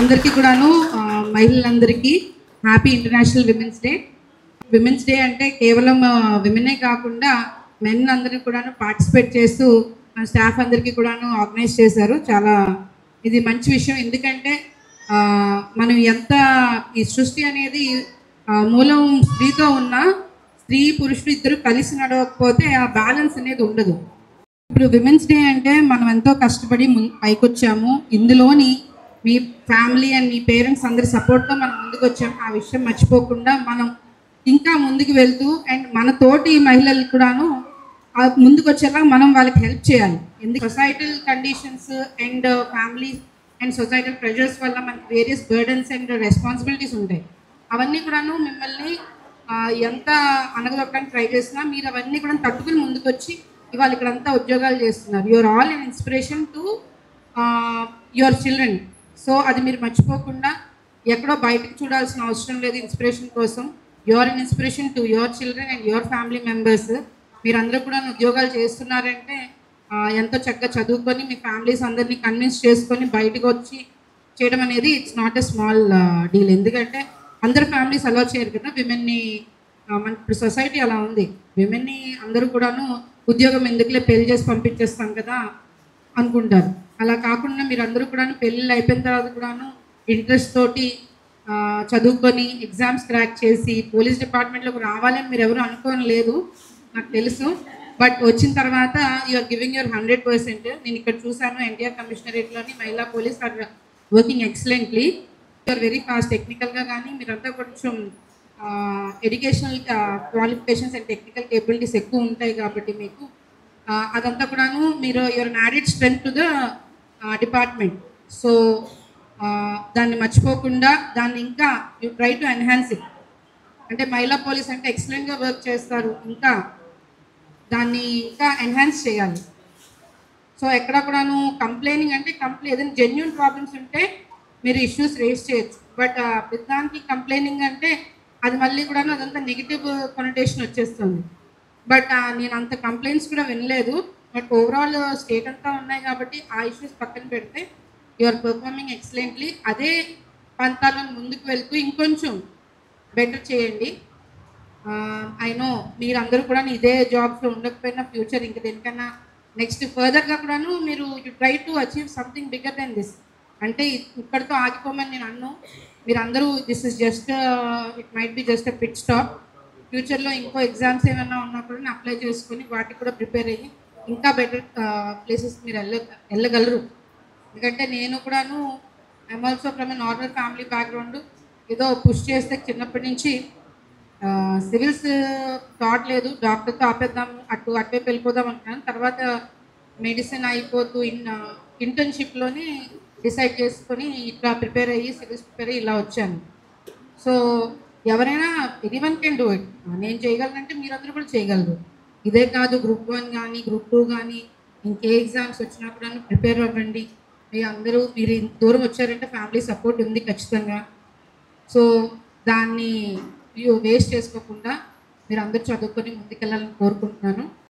అందరికీ కూడాను మహిళలందరికీ హ్యాపీ ఇంటర్నేషనల్ విమెన్స్ డే అంటే కేవలం విమెనే కాకుండా మెన్ అందరినీ కూడాను పార్టిసిపేట్ చేస్తూ స్టాఫ్ అందరికీ కూడాను ఆర్గనైజ్ చేశారు. చాలా ఇది మంచి విషయం. ఎందుకంటే మనం ఎంత ఈ సృష్టి అనేది మూలం స్త్రీతో ఉన్న స్త్రీ పురుషుడు ఇద్దరు కలిసి నడవకపోతే ఆ బ్యాలెన్స్ అనేది ఉండదు. ఇప్పుడు విమెన్స్ డే అంటే మనం ఎంతో కష్టపడి పైకొచ్చాము. ఇందులోని మీ ఫ్యామిలీ అండ్ మీ పేరెంట్స్ అందరి సపోర్ట్తో మనం ముందుకు వచ్చాము. ఆ విషయం మర్చిపోకుండా మనం ఇంకా ముందుకు వెళ్తూ అండ్ మన తోటి మహిళలు కూడాను ముందుకు వచ్చేలా మనం వాళ్ళకి హెల్ప్ చేయాలి. ఎందుకు societal conditions and family and societal pressures వల్ల మనకి వేరియస్ బర్డన్స్ అండ్ రెస్పాన్సిబిలిటీస్ ఉంటాయి. అవన్నీ కూడాను మిమ్మల్ని ఎంత అనగదొక్కడానికి ట్రై చేసినా మీరు అవన్నీ కూడా తట్టుకుని ముందుకు వచ్చి ఇవాళ ఇక్కడంతా ఉద్యోగాలు చేస్తున్నారు. You are all an inspiration to your children. So అది మీరు మర్చిపోకుండా ఎక్కడో బయటకు చూడాల్సిన అవసరం లేదు. ఇన్స్పిరేషన్ కోసం your an inspiration to your children and your family members. మీరందరూ కూడా ఉద్యోగాలు చేస్తున్నారంటే ఎంతో చక్కగా చదువుకొని మీ ఫ్యామిలీస్ అందరినీ కన్విన్స్ చేసుకొని బయటకు వచ్చి చేయడం అనేది it's not a small deal. ఎందుకంటే అందరు ఫ్యామిలీస్ అలా చేయరు కదా విమెన్ని. మన ఇప్పుడు సొసైటీ అలా ఉంది. విమెన్ని అందరూ కూడాను ఉద్యోగం ఎందుకులే పెళ్లి చేసి పంపించేస్తాం కదా అనుకుంటారు. అలా కాకుండా మీరు అందరూ కూడాను పెళ్ళిళ్ళు అయిపోయిన తర్వాత కూడాను ఇంట్రెస్ట్ తోటి చదువుకొని ఎగ్జామ్స్ క్రాక్ చేసి పోలీస్ డిపార్ట్మెంట్లోకి రావాలని మీరు ఎవరు అనుకోని లేదు, నాకు తెలుసు. బట్ వచ్చిన తర్వాత యూఆర్ గివింగ్ యువర్ 100%. నేను ఇక్కడ చూశాను ఎన్టీఆర్ కమిషనరేట్లోని మహిళా police are working excellently. You are very fast. టెక్నికల్గా కానీ మీరంతా కొంచెం educational qualifications and technical capabilities ఎక్కువ ఉంటాయి కాబట్టి మీకు అదంతా కూడాను మీరు your added strength to the department. So దాన్ని మర్చిపోకుండా దాన్ని ఇంకా you try to enhance it. అంటే మహిళా పోలీస్ అంటే ఎక్సలెంట్గా వర్క్ చేస్తారు, ఇంకా దాన్ని ఇంకా ఎన్హాన్స్ చేయాలి. సో ఎక్కడ కూడాను కంప్లైనింగ్ అంటే ఏదైనా జెన్యూన్ ప్రాబ్లమ్స్ ఉంటే మీరు ఇష్యూస్ రేస్ చేయొచ్చు. బట్ ప్రతిదానికి కంప్లైనింగ్ అంటే అది మళ్ళీ కూడా అదంతా నెగిటివ్ కొనటేషన్ వచ్చేస్తుంది. బట్ నేను అంత కంప్లైంట్స్ కూడా వినలేదు. బట్ ఓవరాల్ స్టేట్ అంతా ఉన్నాయి కాబట్టి ఆ ఇష్యూస్ పక్కన పెడితే యూఆర్ పర్ఫార్మింగ్ ఎక్సలెంట్లీ. అదే పంతాలను ముందుకు వెళ్తూ ఇంకొంచెం బెటర్ చేయండి. ఐ నో మీరందరూ కూడా ఇదే జాబ్స్లో ఉండకపోయినా ఫ్యూచర్ ఇంకా దేనికన్నా నెక్స్ట్ ఫర్దర్గా కూడాను మీరు you try to achieve something bigger then this. అంటే ఇక్కడితో ఆగిపోమని నేను అన్ను. మీరందరూ this is just it might be just a pit stop. ఫ్యూచర్లో ఇంకో ఎగ్జామ్స్ ఏమైనా ఉన్నా కూడా అప్లై చేసుకొని వాటికి కూడా ప్రిపేర్ అయ్యి ఇంకా బెటర్ ప్లేసెస్ మీరు వెళ్ళగలరు. ఎందుకంటే నేను కూడాను I'm also from a normal family background. ఏదో పుష్ చేస్తే చిన్నప్పటి నుంచి సివిల్స్ థాట్ లేదు, డాక్టర్తో ఆపేద్దాం అటువైపు వెళ్ళిపోదాం అనుకున్నాను. తర్వాత మెడిసిన్ అయిపోతూ ఇంటర్న్షిప్లోని డిసైడ్ చేసుకొని ఇట్లా ప్రిపేర్ అయ్యి సివిల్స్ ప్రిపేర్ అయ్యి ఇలా వచ్చాను. సో ఎవరైనా ఎనీవన్ కెన్ డూ ఇట్. నేను చేయగలనంటే మీరందరూ కూడా చేయగలరు. ఇదే కాదు గ్రూప్ 1 కానీ గ్రూప్ 2 కానీ ఇంకే ఎగ్జామ్స్ వచ్చినా కూడా ప్రిపేర్ అవ్వండి. మీరు దూరం వచ్చారంటే ఫ్యామిలీ సపోర్ట్ ఉంది ఖచ్చితంగా. సో దాన్ని వేస్ట్ చేసుకోకుండా మీరు అందరూ చదువుకొని ముందుకెళ్ళాలని కోరుకుంటున్నాను.